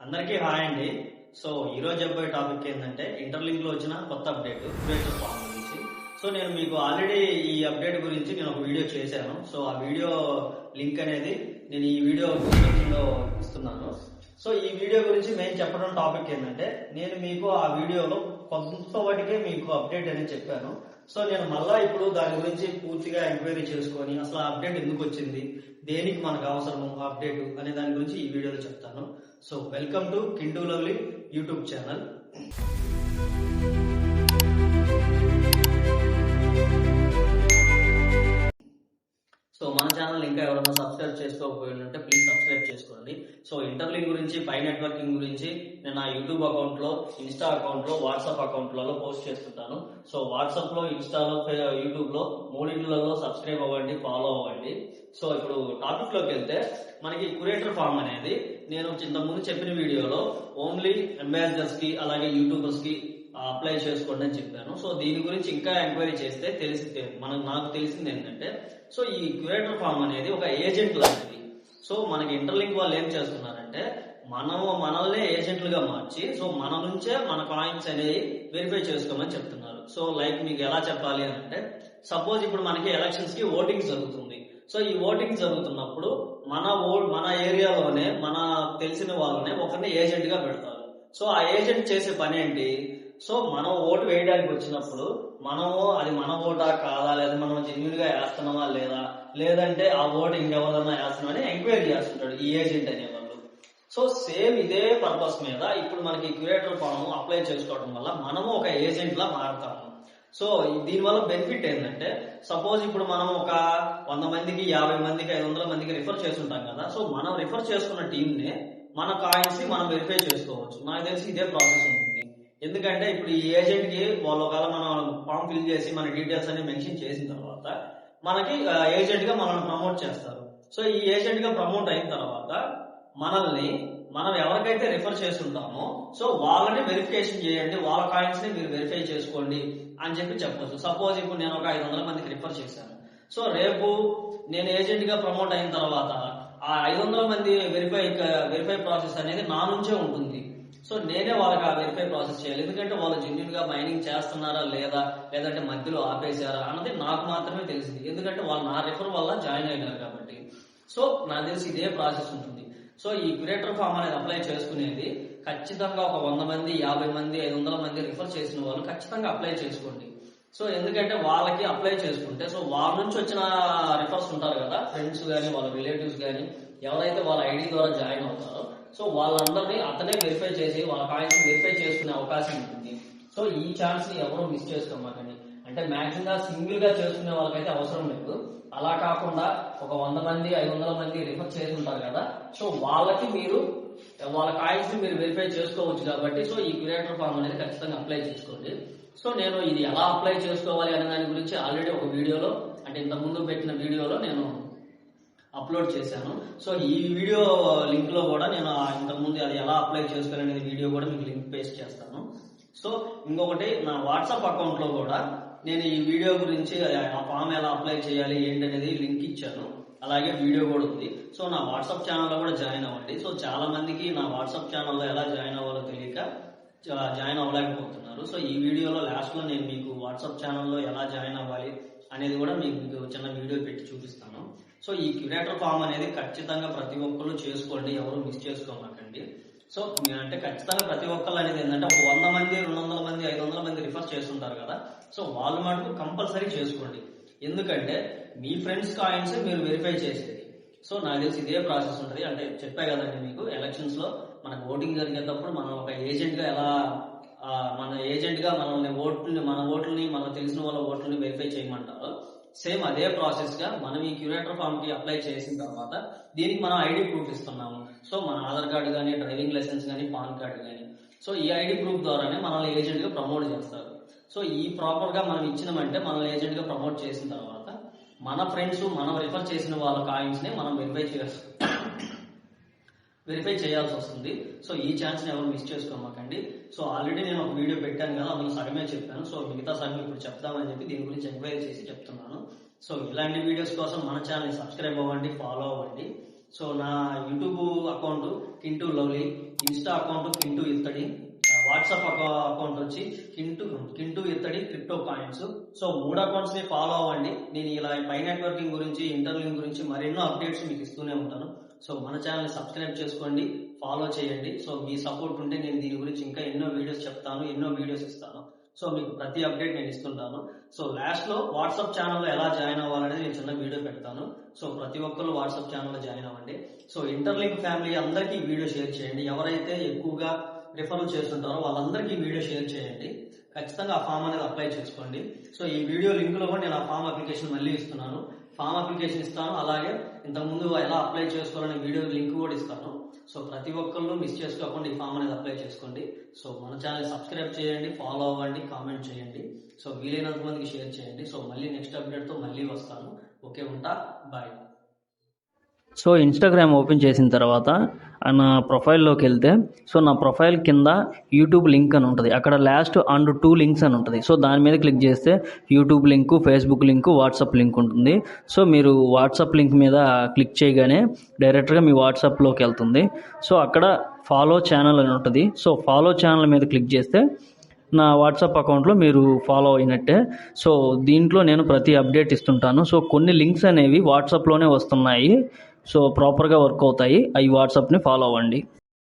అందరికీ హాయ్ అండి. సో ఈ రోజు చెప్పే టాపిక్ ఏంటంటే ఇంటర్లింక్ లో వచ్చిన కొత్త అప్డేట్ క్రియేటర్ ఫామ్ గురించి. సో నేను మీకు ఆల్రెడీ ఈ అప్డేట్ గురించి నేను ఒక వీడియో చేశాను. సో ఆ వీడియో లింక్ అనేది నేను ఈ వీడియో డిస్క్రిప్షన్ లో ఇస్తున్నాను. సో ఈ వీడియో గురించి మేము చెప్పడం టాపిక్ ఏంటంటే నేను మీకు ఆ వీడియోలో కొంతవరకే మీకు అప్డేట్ అనేది చెప్పాను. సో నేను మళ్ళా ఇప్పుడు దాని గురించి పూర్తిగా ఎంక్వైరీ చేసుకొని అసలు ఆ అప్డేట్ ఎందుకు వచ్చింది, దేనికి మనకు అవసరము అప్డేట్ అనే దాని గురించి ఈ వీడియోలో చెప్తాను. So welcome to Kintu lovely YouTube channel. So మన ఛానల్ ఇంకా ఎవరైనా సబ్స్క్రైబ్ చేసుకోకపోయింటే ప్లీజ్ సబ్స్క్రైబ్ చేసుకోండి. సో ఇంటర్లింక్ గురించి, పై నెట్వర్కింగ్ గురించి నేను నా యూట్యూబ్ అకౌంట్ లో, ఇన్స్టా అకౌంట్ లో, వాట్సాప్ అకౌంట్లలో పోస్ట్ చేస్తుంటాను. సో వాట్సాప్ లో, ఇన్స్టాలో, యూట్యూబ్ లో మూడింటిలలో సబ్స్క్రైబ్ అవ్వండి, ఫాలో అవ్వండి. సో ఇప్పుడు టాపిక్ లోకి వెళ్తే మనకి క్యూరేటర్ ఫామ్ అనేది నేను ఇంతకుముందు చెప్పిన వీడియోలో ఓన్లీ అంబాసిడర్స్ కి అలాగే యూట్యూబర్స్ కి అప్లై చేసుకోండి అని చెప్పాను. సో దీని గురించి ఇంకా ఎంక్వైరీ చేస్తే నాకు తెలిసింది ఏంటంటే, సో ఈ క్యూరేటర్ ఫామ్ అనేది ఒక ఏజెంట్ లాంటిది. సో మనకి ఇంటర్లింక్ వాళ్ళు ఏం చేస్తున్నారంటే మనల్ని ఏజెంట్లుగా మార్చి సో మన నుంచే మన కాయిన్స్ అనేవి వెరిఫై చేసుకోమని చెప్తున్నారు. సో లైక్ మీకు ఎలా చెప్పాలి అని అంటే, సపోజ్ ఇప్పుడు మనకి ఎలక్షన్స్ కి ఓటింగ్ జరుగుతుంది. సో ఈ ఓటింగ్ జరుగుతున్నప్పుడు మన ఏరియాలోనే మన తెలిసిన వాళ్ళనే ఒకరిని ఏజెంట్ గా పెడతారు. సో ఆ ఏజెంట్ చేసే పని ఏంటి, సో మనం ఓటు వేయడానికి వచ్చినప్పుడు అది మన ఓటా కాదా, లేదా మనం జెన్యున్ గా వేస్తున్నామా లేదంటే ఆ ఓటు ఇంకెవరన్నా వేస్తున్నామని ఎంక్వైరీ చేస్తుంటాడు ఈ ఏజెంట్ అనేవాళ్ళు. సో సేమ్ ఇదే పర్పస్ మీద ఇప్పుడు మనకి క్యూరేటర్ ఫామ్ అప్లై చేసుకోవడం వల్ల మనము ఒక ఏజెంట్ లా మారుతాము. సో దీనివల్ల బెనిఫిట్ ఏంటంటే, సపోజ్ ఇప్పుడు మనం ఒక 100 మందికి, 50 మందికి, 500 మందికి రిఫర్ చేస్తుంటాం కదా. సో మనం రిఫర్ చేసుకున్న టీమ్ ని మన కాయిన్స్ ని మనం వెరిఫై చేసుకోవచ్చు. నాకు తెలిసి ఇదే ప్రాసెస్ ఉంటుంది. ఎందుకంటే ఇప్పుడు ఈ ఏజెంట్ కి వాళ్ళు ఒకవేళ మనం ఫామ్ ఫిల్ చేసి మన డీటెయిల్స్ అన్ని మెన్షన్ చేసిన తర్వాత మనకి ఏజెంట్ గా మనల్ని ప్రమోట్ చేస్తారు. సో ఈ ఏజెంట్ గా ప్రమోట్ అయిన తర్వాత మనం ఎవరికైతే రిఫర్ చేస్తుంటామో సో వాళ్ళని వెరిఫికేషన్ చేయండి, వాళ్ళ కాయిన్స్ ని మీరు వెరిఫై చేసుకోండి అని చెప్పొచ్చు. సపోజ్ ఇప్పుడు నేను ఒక 500 మందికి రిఫర్ చేశాను. సో రేపు నేను ఏజెంట్ గా ప్రమోట్ అయిన తర్వాత ఆ 500 మంది వెరిఫై ప్రాసెస్ అనేది నా నుంచే ఉంటుంది. సో నేనే వాళ్ళకి ఆ వెరిఫై ప్రాసెస్ చేయాలి. ఎందుకంటే వాళ్ళు జెన్యున్ గా మైనింగ్ చేస్తున్నారా లేదంటే మధ్యలో ఆపేశారా అన్నది నాకు మాత్రమే తెలిసింది. ఎందుకంటే వాళ్ళు నా రిఫర్ వల్ల జాయిన్ అయినారు కాబట్టి. సో నాకు తెలిసి ఇదే ప్రాసెస్ ఉంటుంది. సో ఈ క్యూరేటర్ ఫామ్ అనేది అప్లై చేసుకునేది ఖచ్చితంగా ఒక 100 మంది, 50 మంది, 500 మంది రిఫర్ చేసిన వాళ్ళు ఖచ్చితంగా అప్లై చేసుకోండి. సో ఎందుకంటే వాళ్ళకి అప్లై చేసుకుంటే సో వాళ్ళ నుంచి వచ్చిన రిఫర్స్ ఉంటారు కదా, ఫ్రెండ్స్ కానీ, వాళ్ళ రిలేటివ్స్ కానీ, ఎవరైతే వాళ్ళ ఐడి ద్వారా జాయిన్ అవుతారో సో వాళ్ళందరినీ అతనే వెరిఫై చేసి వాళ్ళ కాయిన్స్ వెరిఫై చేసుకునే అవకాశం ఉంటుంది. సో ఈ ఛాన్స్ ని ఎవరు మిస్ చేసుకోమాకండి. అంటే మాక్సిమం సింగిల్ గా చేసుకునే వాళ్ళకైతే అవసరం లేదు. అలా కాకుండా ఒక 100 మంది, 500 మంది రిఫర్ చేసి ఉంటారు కదా, సో వాళ్ళకి మీరు వాళ్ళ కాయిన్స్ ని మీరు వెరిఫై చేసుకోవచ్చు కాబట్టి సో ఈ క్యూరేటర్ ఫామ్ అనేది ఖచ్చితంగా అప్లై చేసుకోండి. సో నేను ఇది ఎలా అప్లై చేసుకోవాలి అనే దాని గురించి ఆల్రెడీ ఒక వీడియోలో, అంటే ఇంత ముందు పెట్టిన వీడియోలో నేను అప్లోడ్ చేశాను. సో ఈ వీడియో లింక్ లో కూడా నేను ఇంతకుముందు అది ఎలా అప్లై చేసుకోవాలి అనేది వీడియో కూడా మీకు లింక్ పేస్ట్ చేస్తాను. సో ఇంకొకటి, నా వాట్సాప్ అకౌంట్ లో కూడా నేను ఈ వీడియో గురించి ఆ ఫామ్ ఎలా అప్లై చేయాలి ఏంటనేది లింక్ ఇచ్చాను. అలాగే వీడియో కూడా ఉంది. సో నా వాట్సాప్ ఛానల్లో కూడా జాయిన్ అవ్వండి. సో చాలా మందికి నా వాట్సాప్ ఛానల్లో ఎలా జాయిన్ అవ్వాలో తెలియక జాయిన్ అవ్వలేకపోతున్నారు. సో ఈ వీడియోలో లాస్ట్ లో నేను మీకు వాట్సాప్ ఛానల్లో ఎలా జాయిన్ అవ్వాలి అనేది కూడా మీకు చిన్న వీడియో పెట్టి చూపిస్తాను. సో ఈ క్యూరేటర్ ఫామ్ అనేది ఖచ్చితంగా ప్రతి ఒక్కరు చేసుకోండి, ఎవరు మిస్ చేసుకోమాకండి. సో అంటే ఖచ్చితంగా ప్రతి ఒక్కరు అనేది ఏంటంటే ఒక 100 మంది, 200 మంది, 500 మంది రిఫర్ చేస్తుంటారు కదా. సో వాళ్ళు మటుకు కంపల్సరీ చేసుకోండి. ఎందుకంటే మీ ఫ్రెండ్స్ కాయిన్స్ మీరు వెరిఫై చేసేది. సో నాకు తెలిసి ఇదే ప్రాసెస్ ఉంటుంది. అంటే చెప్పా కదండి మీకు, ఎలక్షన్స్ లో మనకు ఓటింగ్ జరిగేటప్పుడు మనం ఒక ఏజెంట్ గా ఎలా మన ఓట్లని మనకు తెలిసిన వాళ్ళ ఓట్లని వెరిఫై చేయమంటారో సేమ్ అదే ప్రాసెస్ గా మనం ఈ క్యూరేటర్ ఫామ్ కి అప్లై చేసిన తర్వాత దీనికి మనం ఐడి ప్రూఫ్ ఇస్తున్నాము. సో మన ఆధార్ కార్డు కానీ, డ్రైవింగ్ లైసెన్స్ కానీ, పాన్ కార్డు కానీ, సో ఈ ఐడి ప్రూఫ్ ద్వారానే మనల్ని ఏజెంట్ గా ప్రమోట్ చేస్తారు. సో ఈ ప్రాపర్ గా మనం ఇచ్చినామంటే మనల్ని ఏజెంట్ గా ప్రమోట్ చేసిన తర్వాత మన ఫ్రెండ్స్ మనం రిఫర్ చేసిన వాళ్ళ కాయిన్స్ ని మనం వెరిఫై చేయాల్సి వస్తుంది. సో ఈ ఛాన్స్ ని ఎవరు మిస్ చేసుకోమాకండి. సో ఆల్రెడీ నేను ఒక వీడియో పెట్టాను కదా, అందులో సగమే చెప్పాను. సో మిగతా సగం ఇప్పుడు చెప్తామని చెప్పి దీని గురించి ఎంక్వైరీ చేసి చెప్తున్నాను. సో ఇలాంటి వీడియోస్ కోసం మన ఛానల్ ని సబ్స్క్రైబ్ అవ్వండి, ఫాలో అవ్వండి. సో నా YouTube account Kintu lovely, Insta account Kintu ఇత్తడి, వాట్సాప్ అకౌంట్ వచ్చి కింటూ ఇత్తడి క్రిప్టో కాయిన్స్. సో 3 అకౌంట్స్ ని ఫాలో అవ్వండి. నేను ఇలా పై నెట్వర్కింగ్ గురించి, ఇంటర్లింక్ గురించి మరెన్నో అప్డేట్స్ మీకు ఇస్తూనే ఉంటాను. సో మన ఛానల్ ని సబ్స్క్రైబ్ చేసుకోండి, ఫాలో చేయండి. సో మీ సపోర్ట్ ఉంటే నేను దీని గురించి ఇంకా ఎన్నో వీడియోస్ చెప్తాను, ఎన్నో వీడియోస్ ఇస్తాను. సో మీకు ప్రతి అప్డేట్ నేను ఇస్తుంటాను. సో లాస్ట్ లో వాట్సాప్ ఛానల్లో ఎలా జాయిన్ అవ్వాలనేది నేను చిన్న వీడియో పెడతాను. సో ప్రతి ఒక్కరు వాట్సాప్ ఛానల్లో జాయిన్ అవ్వండి. సో ఇంటర్లింక్ ఫ్యామిలీ అందరికీ వీడియో షేర్ చేయండి. ఎవరైతే ఎక్కువగా రిఫర్ చేస్తుంటారో వాళ్ళందరికీ వీడియో షేర్ చేయండి. ఖచ్చితంగా ఆ ఫామ్ అనేది అప్లై చేసుకోండి. సో ఈ వీడియో లింక్ లో కూడా నేను ఆ ఫామ్ అప్లికేషన్ మళ్ళీ ఇస్తున్నాను. ఫామ్ అప్లికేషన్ ఇస్తాను, అలాగే ఇంతకుముందు ఎలా అప్లై చేసుకోవాలనే వీడియో లింక్ కూడా ఇస్తాను. సో ప్రతి ఒక్కళ్ళు మిస్ చేసుకోకుండా ఈ ఫామ్ అనేది అప్లై చేసుకోండి. సో మన ఛానల్ సబ్స్క్రైబ్ చేయండి, ఫాలో అవ్వండి, కామెంట్ చేయండి. సో వీలైనంత మందికి షేర్ చేయండి. సో మళ్ళీ నెక్స్ట్ అప్డేట్తో మళ్ళీ వస్తాను. ఓకే, ఉంటా, బాయ్. సో ఇన్స్టాగ్రామ్ ఓపెన్ చేసిన తర్వాత నా ప్రొఫైల్లోకి వెళ్తే, సో నా ప్రొఫైల్ కింద యూట్యూబ్ లింక్ అని ఉంటుంది. అక్కడ లాస్ట్ అండ్ 2 లింక్స్ అని ఉంటుంది. సో దాని మీద క్లిక్ చేస్తే YouTube link, Facebook link, WhatsApp link ఉంటుంది. సో మీరు వాట్సాప్ లింక్ మీద క్లిక్ చేయగానే డైరెక్ట్గా మీ వాట్సాప్లోకి వెళ్తుంది. సో అక్కడ ఫాలో ఛానల్ అని ఉంటుంది. సో ఫాలో ఛానల్ మీద క్లిక్ చేస్తే నా వాట్సాప్ అకౌంట్లో మీరు ఫాలో అయినట్టే. సో దీంట్లో నేను ప్రతి అప్డేట్ ఇస్తుంటాను. సో కొన్ని లింక్స్ అనేవి వాట్సాప్లోనే వస్తున్నాయి. సో ప్రాపర్గా వర్క్ అవుతాయి. అవి వాట్సాప్ని ఫాలో అవ్వండి.